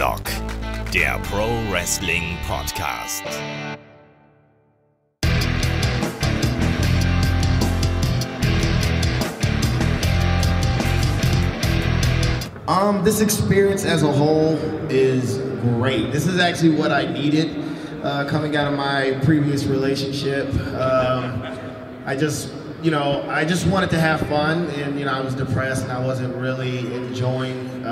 HEADLOCK, der Pro Wrestling Podcast. This experience as a whole is great. This is actually what I needed coming out of my previous relationship. I just wanted to have fun, and I was depressed and I wasn't really enjoying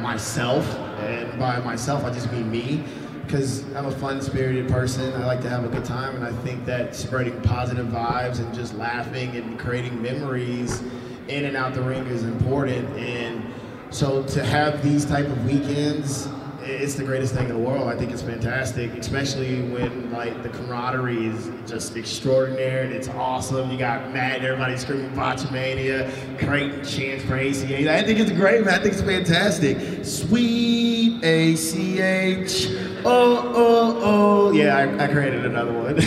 myself. And by myself, I just mean me, because I'm a fun-spirited person. I like to have a good time, and I think that spreading positive vibes and just laughing and creating memories in and out the ring is important. And so to have these type of weekends, it's the greatest thing in the world. I think it's fantastic, especially when like the camaraderie is just extraordinary and it's awesome. You got mad, everybody screaming Botchamania, great chants for ACH. I think it's great, man. I think it's fantastic. Sweet ACH. Oh. Yeah, I created another one.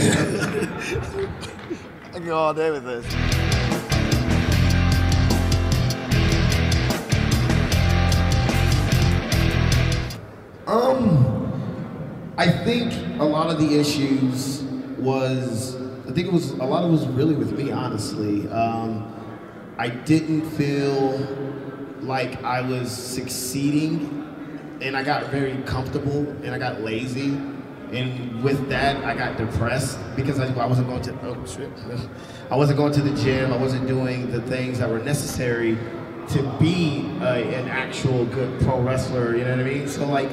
I can go all day with this. I think a lot of the issues was, a lot of it was really with me, honestly. I didn't feel like I was succeeding, and I got very comfortable, and I got lazy. And with that, I got depressed because I wasn't going to, I wasn't going to the gym, I wasn't doing the things that were necessary to be an actual good pro wrestler, you know what I mean? So like,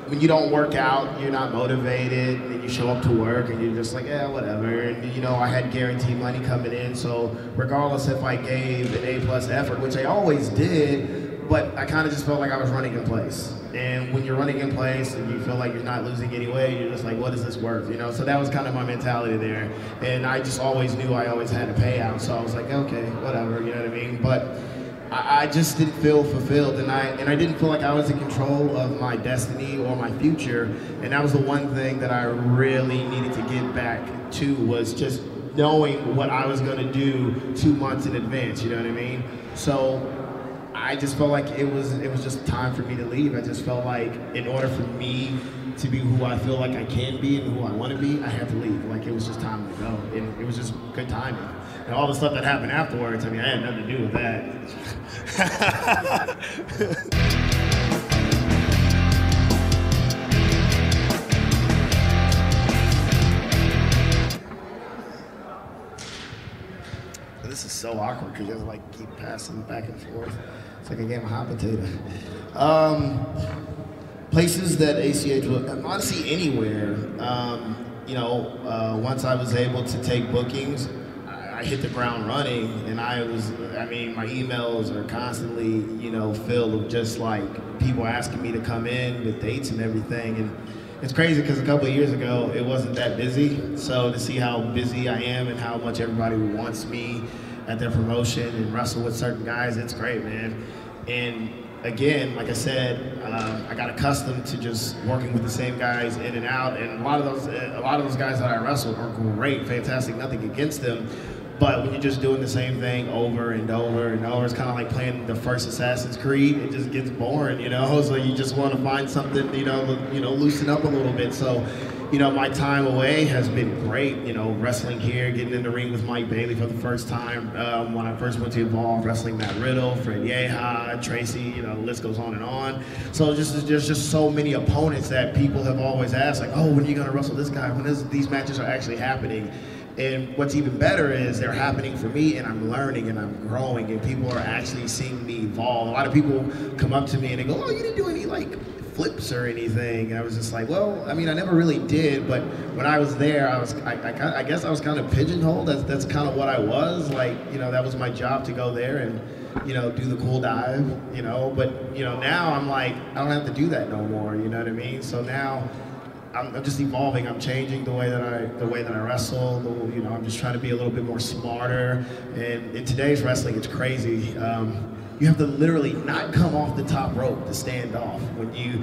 when you don't work out, you're not motivated, and you show up to work and you're just like, yeah, whatever. And I had guaranteed money coming in, so regardless if I gave an A+ effort, which I always did, but I kind of just felt like I was running in place. And when you're running in place and you feel like you're not losing anyway, you're just like, what is this worth? So that was kind of my mentality there. And I just always knew I always had a payout, so I was like, okay, whatever, you know what I mean? But I just didn't feel fulfilled, and I didn't feel like I was in control of my destiny or my future. And that was the one thing that I really needed to get back to, was just knowing what I was going to do 2 months in advance, you know what I mean? So I just felt like it was just time for me to leave. I just felt like in order for me to be who I feel like I can be and who I want to be, I had to leave. Like, it was just time to go, and it was just good timing. And all the stuff that happened afterwards, I mean, I had nothing to do with that. This is so awkward because you just like keep passing back and forth. It's like a game of hot potato. Places that ACH would, honestly, anywhere. Once I was able to take bookings, I hit the ground running, and my emails are constantly, filled with just like people asking me to come in with dates and everything. And it's crazy because a couple of years ago, it wasn't that busy. So to see how busy I am and how much everybody wants me at their promotion and wrestle with certain guys, it's great, man. And again, like I said, I got accustomed to just working with the same guys in and out, and a lot of those guys that I wrestled are great, fantastic, nothing against them. But when you're just doing the same thing over and over and over, it's kind of like playing the first Assassin's Creed. It just gets boring, So you just want to find something, loosen up a little bit. So, my time away has been great. Wrestling here, getting in the ring with Mike Bailey for the first time. When I first went to Evolve, wrestling Matt Riddle, Fred Yeha, Tracy, the list goes on and on. So there's just so many opponents that people have always asked, like, oh, when are you going to wrestle this guy? When these matches are actually happening? And what's even better is they're happening for me, and I'm learning and I'm growing, and people are actually seeing me evolve. A lot of people come up to me and they go, oh, you didn't do any like flips or anything. And I was just like, well, I mean, I never really did, but when I was there, I guess I was kind of pigeonholed. That's kind of what I was. Like, that was my job, to go there and, do the cool dive, but, now I'm like, I don't have to do that no more, you know what I mean? So now I'm just evolving. I'm changing the way that I wrestle. I'm just trying to be a little bit more smarter. And in today's wrestling, it's crazy. You have to literally not come off the top rope to stand off. When you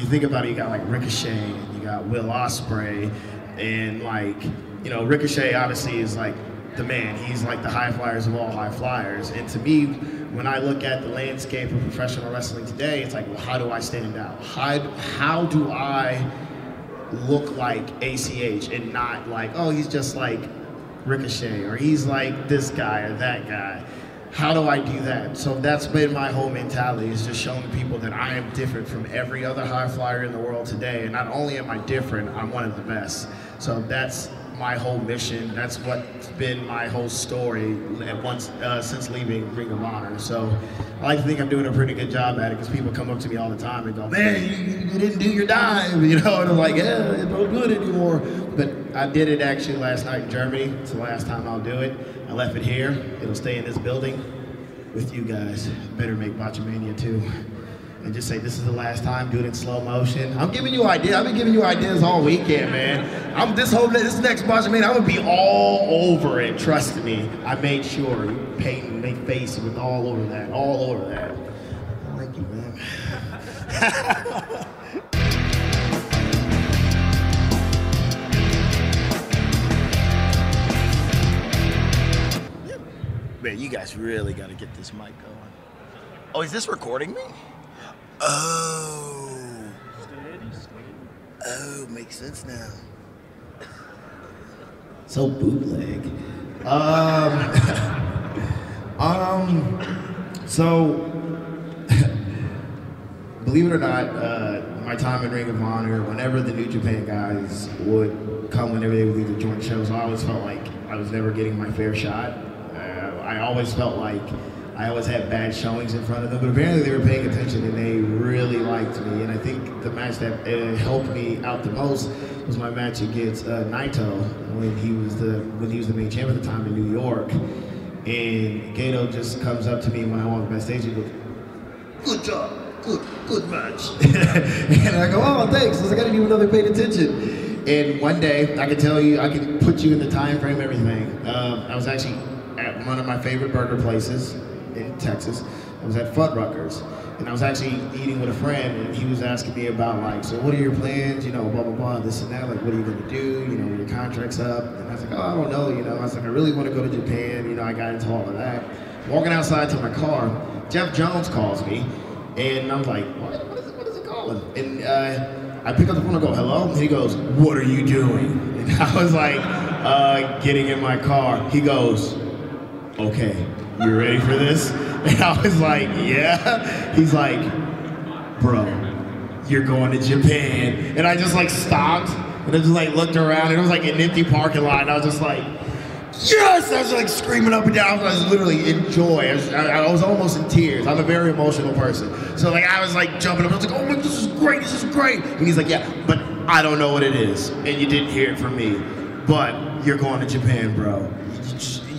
think about it, you got like Ricochet, and you got Will Ospreay, and like Ricochet obviously is like the man. He's like the high flyers of all high flyers. And to me, when I look at the landscape of professional wrestling today, it's like, well, how do I stand out? How do I look like ACH and not like, oh, he's just like Ricochet, or he's like this guy or that guy? How do I do that? So that's been my whole mentality, is just showing people that I am different from every other high flyer in the world today. And not only am I different, I'm one of the best. So that's my whole mission. That's what's been my whole story since leaving Ring of Honor. So I like to think I'm doing a pretty good job at it, because people come up to me all the time and go, man, you didn't do your dive, you know? And I'm like, yeah, I don't do it anymore. But I did it actually last night in Germany. It's the last time I'll do it. I left it here. It'll stay in this building with you guys. Better make Botchamania 2. And just say, this is the last time, do it in slow motion. I'm giving you ideas. I've been giving you ideas all weekend, man. This next Botchamania, I'm gonna be all over it, trust me. I made sure you paint and make faces with all over that. I like you, man. Man, you guys really gotta get this mic going. Oh, is this recording me? Oh. Oh, makes sense now. So bootleg. So, believe it or not, my time in Ring of Honor, whenever the New Japan guys would come, whenever they would do the joint shows, I always felt like I was never getting my fair shot. I always felt like I always had bad showings in front of them, but apparently they were paying attention and they really liked me. And I think the match that helped me out the most was my match against Naito when he was the main champ at the time in New York. And Gato just comes up to me when I walk backstage and goes, "Good job, good match." And I go, "Oh, thanks." I was like, I didn't even know they paid attention. And one day, I can tell you, I can put you in the time frame, everything. I was actually at one of my favorite burger places in Texas. I was at Fuddruckers, and I was actually eating with a friend, and he was asking me about, like, so what are your plans, you know, blah, blah, blah, this and that, like, what are you gonna do, you know, when your contract's up? And I was like, oh, I don't know, you know. I was like, I really want to go to Japan, you know, I got into all of that. Walking outside to my car, Jeff Jones calls me, and I'm like, what is it calling? And I pick up the phone and go, hello? And he goes, what are you doing? And I was like, getting in my car. He goes, okay, you ready for this? And I was like, yeah. He's like, bro, you're going to Japan. And I just like stopped and I just like looked around, and it was like an empty parking lot, and I was just like, yes! I was like screaming up and down. I was literally in joy. I was almost in tears. I'm a very emotional person. So like I was like jumping up. I was like, oh my, this is great, this is great. And he's like, yeah, but I don't know what it is. And you didn't hear it from me. But you're going to Japan, bro.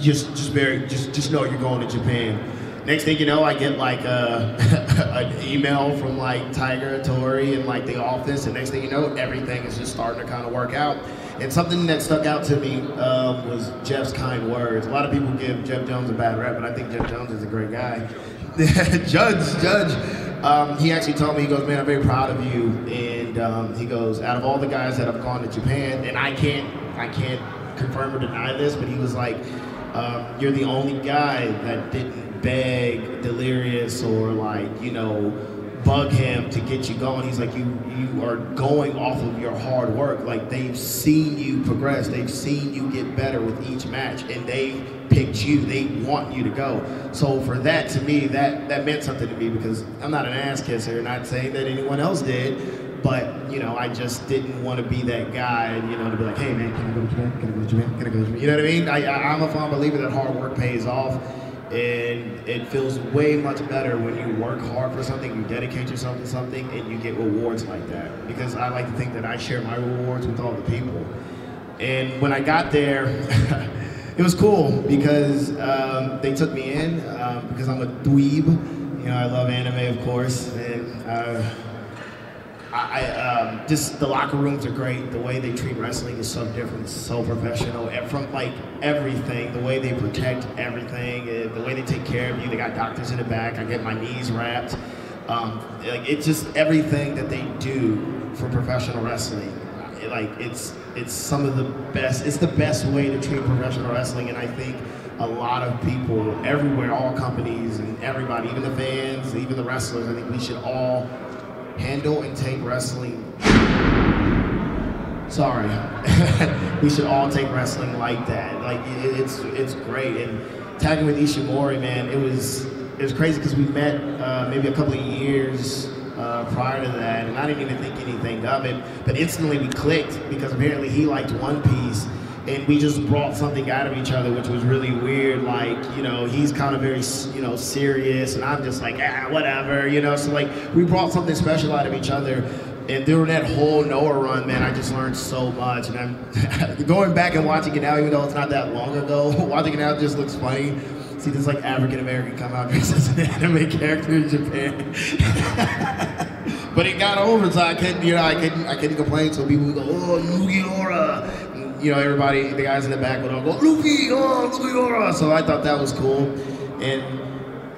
Just know you're going to Japan. Next thing you know, I get like an email from like Tiger, Tori, and like the office, and next thing you know, everything is just starting to kind of work out. And something that stuck out to me was Jeff's kind words. A lot of people give Jeff Jones a bad rap, but I think Jeff Jones is a great guy. Judge, he actually told me, he goes, man, I'm very proud of you. And he goes, out of all the guys that have gone to Japan, and I can't confirm or deny this, but he was like, you're the only guy that didn't beg Delirious or like, you know, bug him to get you going. He's like, you are going off of your hard work. Like, they've seen you progress. They've seen you get better with each match, and they picked you. They want you to go. So for that, to me, that meant something to me, because I'm not an ass kisser, not saying that anyone else did, but, you know, I just didn't want to be that guy, you know, to be like, hey man, can I go to Japan? Can I go to Japan? Can I go to Japan? You know what I mean? I'm a firm believer that hard work pays off. And it feels way much better when you work hard for something, you dedicate yourself to something, and you get rewards like that. Because I like to think that I share my rewards with all the people. And when I got there, it was cool because they took me in because I'm a dweeb. You know, I love anime, of course, and just the locker rooms are great. The way they treat wrestling is so different. It's so professional. From like everything, the way they protect everything, the way they take care of you. They got doctors in the back. I get my knees wrapped. Like, it's just everything that they do for professional wrestling. it's some of the best. It's the best way to treat professional wrestling, and I think a lot of people everywhere, all companies and everybody, even the fans, even the wrestlers, I think we should all handle and take wrestling. Sorry, we should all take wrestling like that. Like it's great. And tagging with Ishimori, man, it was crazy because we met maybe a couple of years prior to that, and I didn't even think anything of it. But instantly we clicked because apparently he liked One Piece, and we just brought something out of each other, which was really weird. Like, you know, he's kind of very, you know, serious, and I'm just like, whatever, you know. So like we brought something special out of each other. And during that whole Noah run, man, I just learned so much. And I'm going back and watching it now, even though it's not that long ago, watching it now just looks funny. See this like African American come out dressed as an anime character in Japan. But it got over, so I couldn't complain. So people would go, oh, Mugiura. And, you know, everybody, the guys in the back would all go, Luffy, oh, Mugiura. So I thought that was cool. And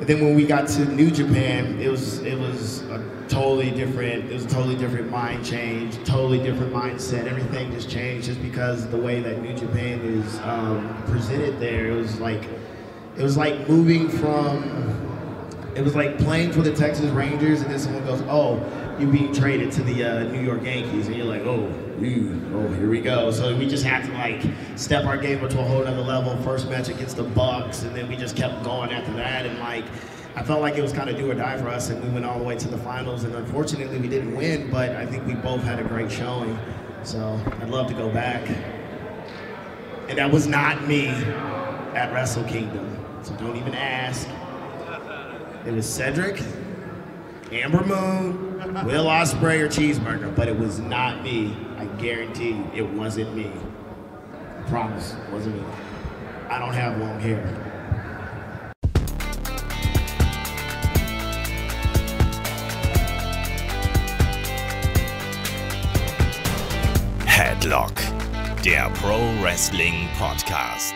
then when we got to New Japan, it was a totally different mind change, totally different mindset. Everything just changed just because the way that New Japan is presented there. It was like moving from, it was like playing for the Texas Rangers, and then someone goes, oh, you're being traded to the New York Yankees, and you're like, oh, here we go. So we just had to like step our game up to a whole other level. First match against the Bucks, and then we just kept going after that, and like, I felt like it was kind of do or die for us, and we went all the way to the finals, and unfortunately we didn't win, but I think we both had a great showing. So I'd love to go back. And that was not me at Wrestle Kingdom, so don't even ask. It was Cedric, Amber Moon, Will Ospreay, or Cheeseburger, but it was not me. I guarantee you, it wasn't me. I promise, it wasn't me. I don't have long hair. Headlock, der Pro Wrestling Podcast.